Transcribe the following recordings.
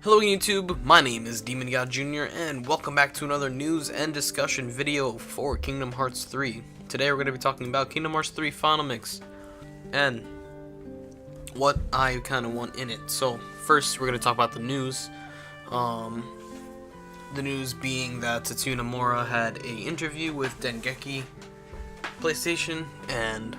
Hello YouTube, my name is Demon God Jr. and welcome back to another news and discussion video for Kingdom Hearts 3. Today we're going to be talking about Kingdom Hearts 3 Final Mix and what I kind of want in it. So first we're going to talk about the news. The news being that Tetsuya Nomura had a interview with Dengeki PlayStation, and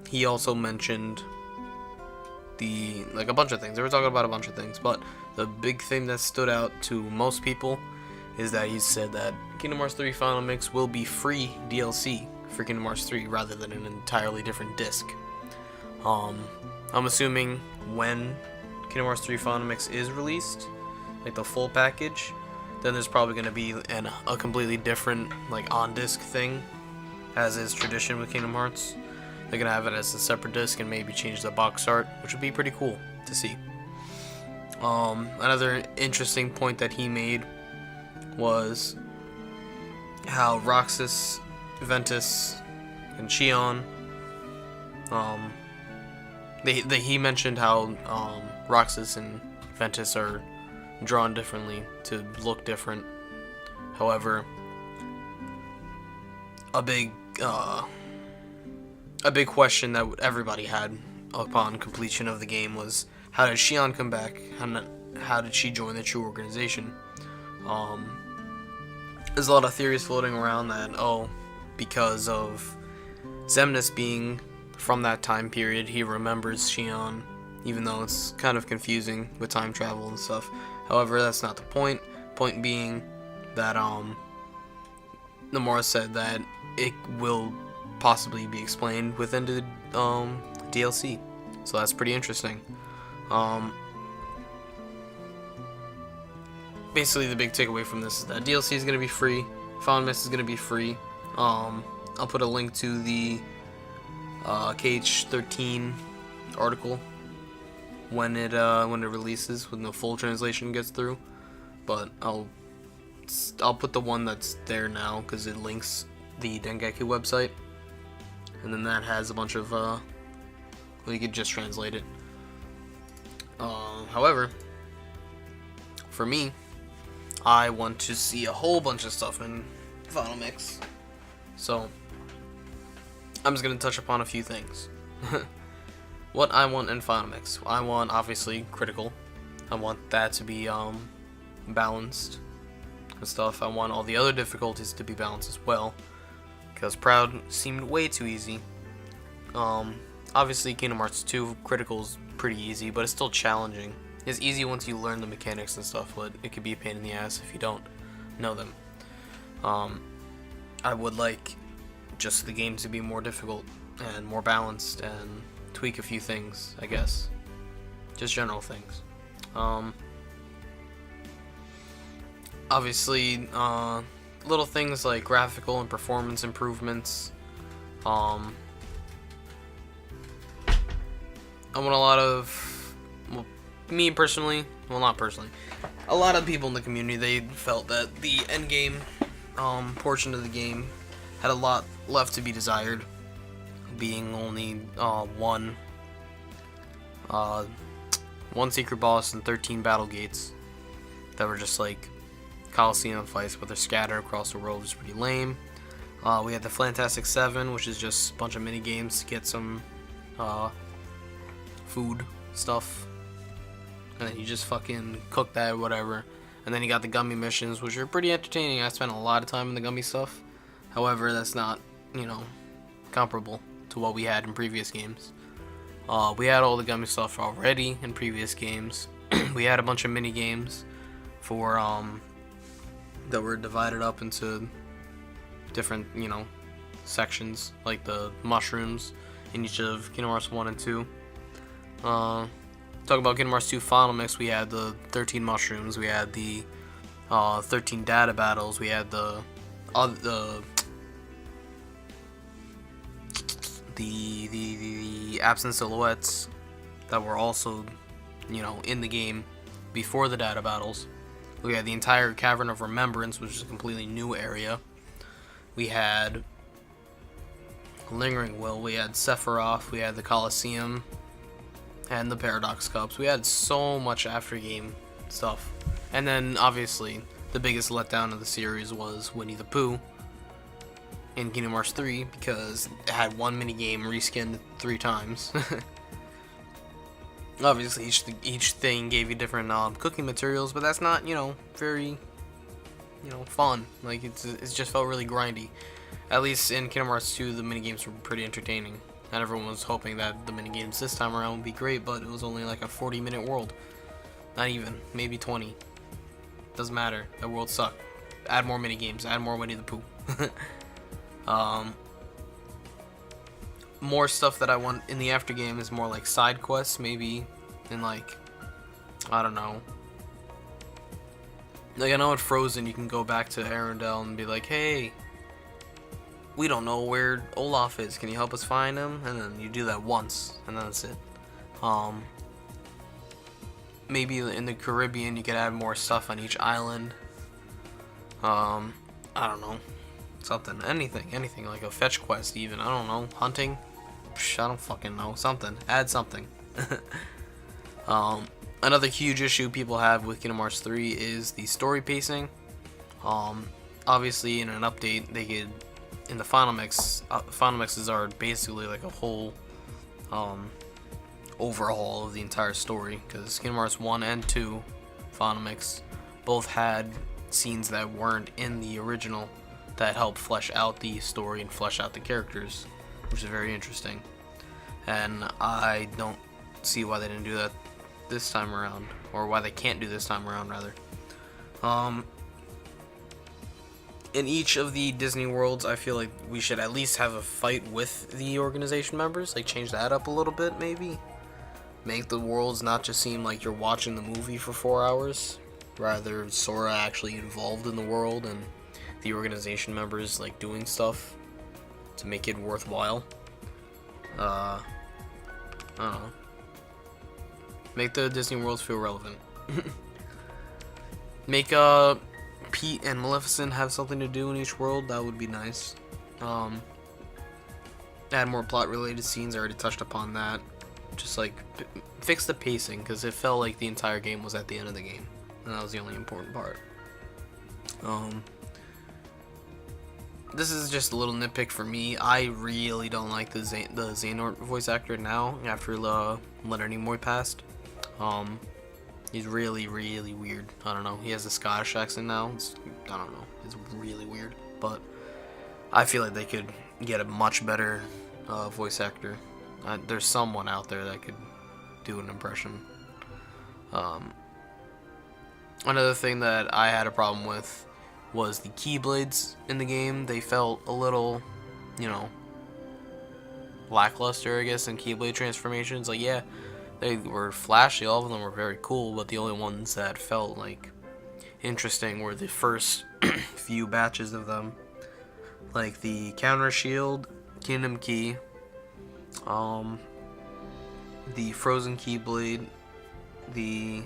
he also mentioned a bunch of things. They were talking about a bunch of things, but the big thing that stood out to most people is that he said that Kingdom Hearts 3 Final Mix will be free DLC for Kingdom Hearts 3 rather than an entirely different disc. I'm assuming when Kingdom Hearts 3 Final Mix is released, like the full package, then there's probably going to be a completely different on-disc thing, as is tradition with Kingdom Hearts. They're going to have it as a separate disc and maybe change the box art, which would be pretty cool to see. Another interesting point that he made was how Roxas, Ventus, and Xion, he mentioned how Roxas and Ventus are drawn differently to look different. However, a big question that everybody had upon completion of the game was, how did Xion come back? How did she join the true organization? There's a lot of theories floating around that, because of Xemnas being from that time period, he remembers Xion, even though it's kind of confusing with time travel and stuff. However, that's not the point. Point being that Nomura said that it will possibly be explained within the DLC, so that's pretty interesting. Basically, the big takeaway from this is that DLC is going to be free, Final Mix is going to be free. I'll put a link to the KH13 article when it releases, when the full translation gets through. But I'll put the one that's there now because it links the Dengeki website, and then that has a bunch of you could just translate it. However, for me, I want to see a whole bunch of stuff in Final Mix, so I'm just going to touch upon a few things. What I want in Final Mix. I want, obviously, Critical. I want that to be balanced and stuff. I want all the other difficulties to be balanced as well, because Proud seemed way too easy. Obviously, Kingdom Hearts 2 Critical's pretty easy, but it's still challenging. It's easy once you learn the mechanics and stuff, but it could be a pain in the ass if you don't know them. I would like just the game to be more difficult and more balanced and tweak a few things, I guess. Just general things. Obviously, little things like graphical and performance improvements. I want a lot of, well, me personally, well, not personally, a lot of people in the community, they felt that the endgame portion of the game had a lot left to be desired, being only one secret boss and 13 battle gates that were just like Coliseum fights, but they're scattered across the world, which is pretty lame. We had the Fantastic 7, which is just a bunch of mini games to get some food stuff, and then you just fucking cook that or whatever. And then you got the gummy missions, which are pretty entertaining. I spent a lot of time in the gummy stuff. However, that's not, comparable to what we had in previous games. We had all the gummy stuff already in previous games. We had a bunch of mini games for that were divided up into different, sections, like the mushrooms in each of Kingdom Hearts 1 and 2. Talk about Kingdom Hearts 2 Final Mix, we had the 13 mushrooms, we had the 13 data battles, we had the absent silhouettes that were also, in the game before the data battles. We had the entire Cavern of Remembrance, which is a completely new area. We had Lingering Will, we had Sephiroth, we had the Coliseum, and the Paradox Cups. We had so much after game stuff. And then obviously the biggest letdown of the series was Winnie the Pooh in Kingdom Hearts 3 because it had one minigame reskinned 3 times. Obviously each thing gave you different cooking materials, but that's not, very, fun. Like it just felt really grindy. At least in Kingdom Hearts 2 the minigames were pretty entertaining. And everyone was hoping that the minigames this time around would be great, but it was only like a 40-minute world. Not even, maybe 20. Doesn't matter. That world sucked. Add more minigames. Add more Winnie the Pooh. More stuff that I want in the after game is more like side quests, maybe in like, I don't know. Like I know in Frozen you can go back to Arendelle and be like, hey, we don't know where Olaf is. Can you help us find him? And then you do that once, and then that's it. Maybe in the Caribbean you could add more stuff on each island. I don't know. Something. Anything. Like a fetch quest even. I don't know. Hunting? Psh, I don't fucking know. Something. Add something. Another huge issue people have with Kingdom Hearts 3 is the story pacing. Obviously in an update they could, in the final mixes are basically like a whole overhaul of the entire story, because Kingdom Hearts 1 and 2 final mix both had scenes that weren't in the original that helped flesh out the story and flesh out the characters, which is very interesting. And I don't see why they didn't do that this time around, or why they can't do this time around rather. In each of the Disney worlds, I feel like we should at least have a fight with the organization members, like change that up a little bit maybe. Make the worlds not just seem like you're watching the movie for 4 hours, rather Sora actually involved in the world and the organization members like doing stuff to make it worthwhile. I don't know. Make the Disney worlds feel relevant. Make Pete and Maleficent have something to do in each world. That would be nice. Add more plot related scenes. I already touched upon that. Just like fix the pacing, because it felt like the entire game was at the end of the game, and that was the only important part. This is just a little nitpick for me. I really don't like the Xehanort voice actor now after Leonard Nimoy passed. He's really weird. I don't know. He has a Scottish accent now. I don't know. It's really weird. But I feel like they could get a much better voice actor. There's someone out there that could do an impression. Another thing that I had a problem with was the Keyblades in the game. They felt a little, lackluster, I guess, in Keyblade transformations. Like, yeah, they were flashy, all of them were very cool, but the only ones that felt like interesting were the first few batches of them. Like the Counter Shield, Kingdom Key, the Frozen Keyblade, the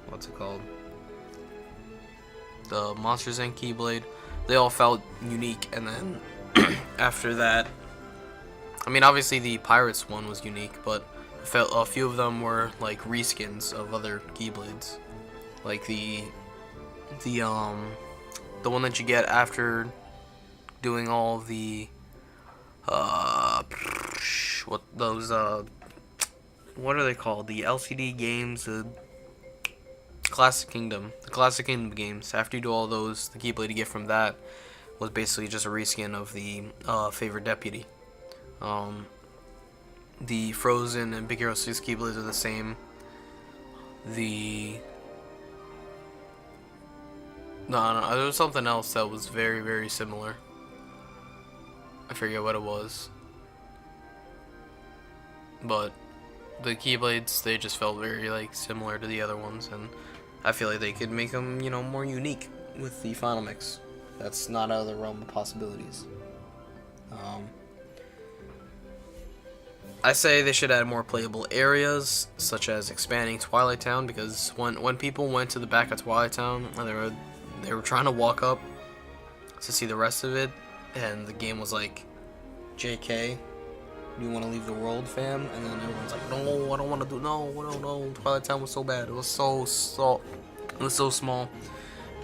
what's it called? The Monsters Inc. Keyblade. They all felt unique, and then after that, I mean, obviously the Pirates one was unique, but a few of them were like reskins of other Keyblades, like the one that you get after doing all of the what are they called? The LCD games, the Classic Kingdom games. After you do all those, the Keyblade you get from that was basically just a reskin of the Favorite Deputy. The Frozen and Big Hero 6 Keyblades are the same. There was something else that was very similar. I forget what it was. But the Keyblades, they just felt very similar to the other ones, and I feel like they could make them, more unique with the final mix. That's not out of the realm of possibilities. I say they should add more playable areas, such as expanding Twilight Town, because when people went to the back of Twilight Town, they were trying to walk up to see the rest of it, and the game was like, JK, Do you want to leave the world, fam? And then everyone's like, no, I don't want to do, no, Twilight Town was so bad. It was so small.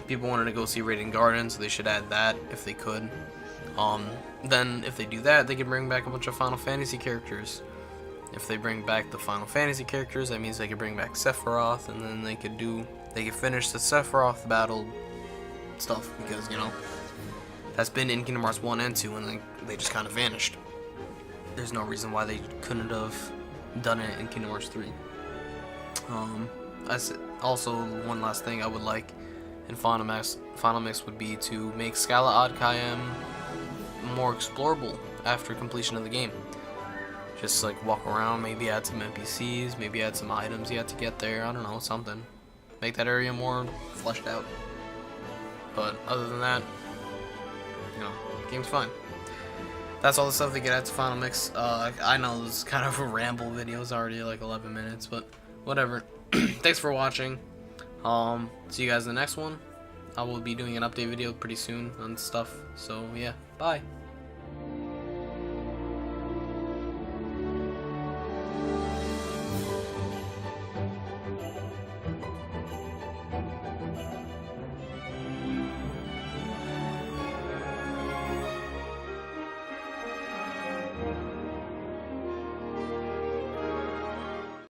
People wanted to go see Radiant Garden, so they should add that if they could. Then if they do that, they can bring back a bunch of Final Fantasy characters. If they bring back the Final Fantasy characters, that means they could bring back Sephiroth, and then they could finish the Sephiroth battle stuff, because, you know, that's been in Kingdom Hearts 1 and 2, and they just kind of vanished. There's no reason why they couldn't have done it in Kingdom Hearts 3. Also, one last thing I would like in Final Mix would be to make Scala Ad Kaiem more explorable after completion of the game. Just like walk around, maybe add some NPCs, maybe add some items you have to get there, I don't know, something. Make that area more fleshed out. But other than that, you know, the game's fine. That's all the stuff they get at the Final Mix. I know this is kind of a ramble video, it's already like 11 minutes, but whatever. Thanks for watching. See you guys in the next one. I will be doing an update video pretty soon on stuff, so yeah, bye.